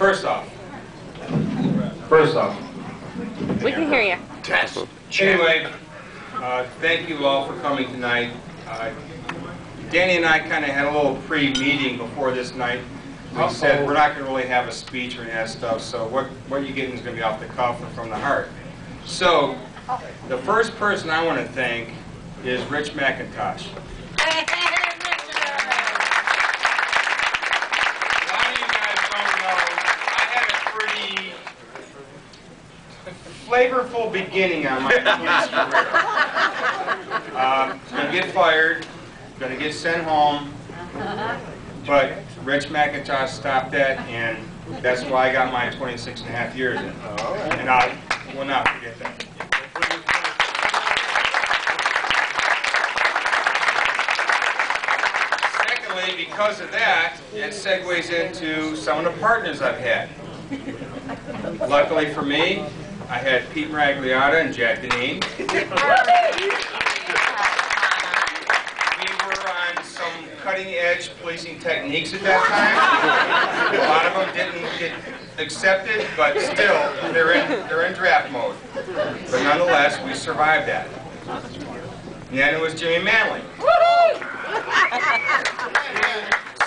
First off, We can hear you. test. Anyway, thank you all for coming tonight. Danny and I kind of had a little pre-meeting before this night. We said we're not going to really have a speech or any of that stuff, so what you're getting is going to be off the cuff and from the heart. So, the first person I want to thank is Rich McIntosh. Flavorful beginning on my police career. Gonna get fired, gonna get sent home, but Rich McIntosh stopped that, and that's why I got my 26.5 years in. And I will not forget that. Secondly, because of that, it segues into some of the partners I've had. Luckily for me, I had Pete Maragliata and Jack Deneen. We were on some cutting-edge policing techniques at that time. A lot of them didn't get accepted, but still, they're in draft mode. But nonetheless, we survived that. And then it was Jimmy Manley.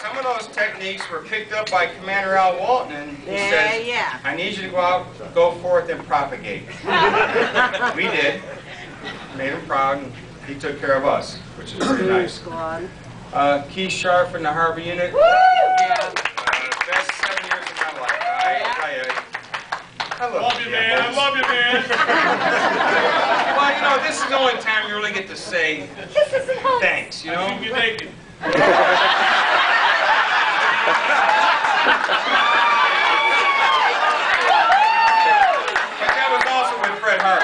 Some of those techniques were picked up by Commander Al Walton, and he says, I need you to go out, go forth and propagate. We did. Made him proud, and he took care of us, which is pretty nice. Keith Sharp in the Harbor Unit. Best 7 years of my life. I love you, man. I love you, man. Well, you know, this is the only time you really get to say thanks, you know? You're naked. But that was also with Fred Hart.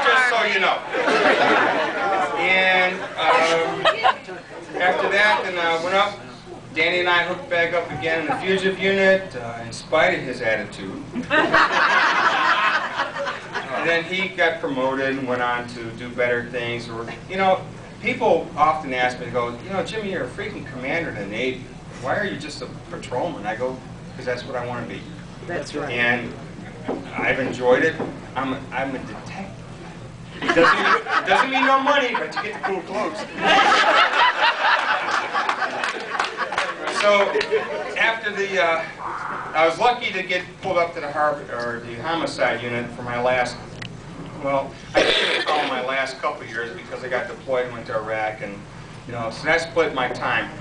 Just so you know. And after that, then I went up. Danny and I hooked back up again in the fugitive unit, in spite of his attitude. And then he got promoted and went on to do better things. Or, you know, people often ask me, they go, you know, Jimmy, you're a freaking commander in the Navy. Why are you just a patrolman? I go, because that's what I want to be. That's right. And I've enjoyed it. I'm a detective. It doesn't mean no money, but you get the cool clothes. So after the, I was lucky to get pulled up to the homicide unit for my last. Well, I can't call my last couple of years because I got deployed and went to Iraq, and you know, so that split my time.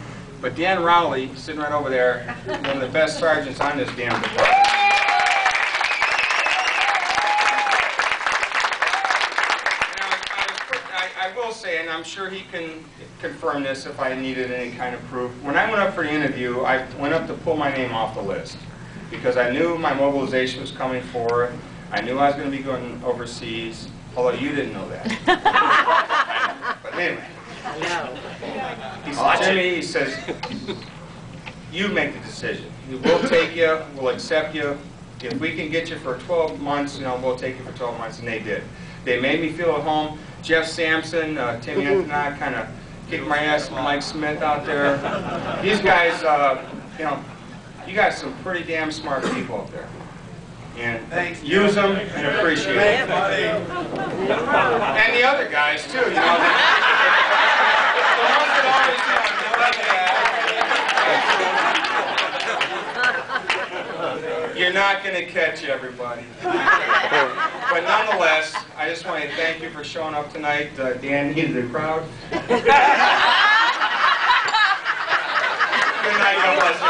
But Dan Rowley, sitting right over there, one of the best sergeants on this damn department. I will say, and I'm sure he can confirm this if I needed any kind of proof. When I went up for the interview, I went up to pull my name off the list because I knew my mobilization was coming forward. I knew I was going to be going overseas, although you didn't know that. But anyway, he said, Jimmy, he says, you make the decision. We'll take you, we'll accept you. If we can get you for 12 months, you know, we'll take you for 12 months, and they did. They made me feel at home. Jeff Sampson, Tim Antonock kind of kicked my ass, Mike Smith out there. These guys, you know, you got some pretty damn smart people out there. And use them and appreciate them. And the other guys, too, you know. The ones that always you're not going to catch everybody. But nonetheless, I just want to thank you for showing up tonight. Dan needed the crowd. Good night, God bless you.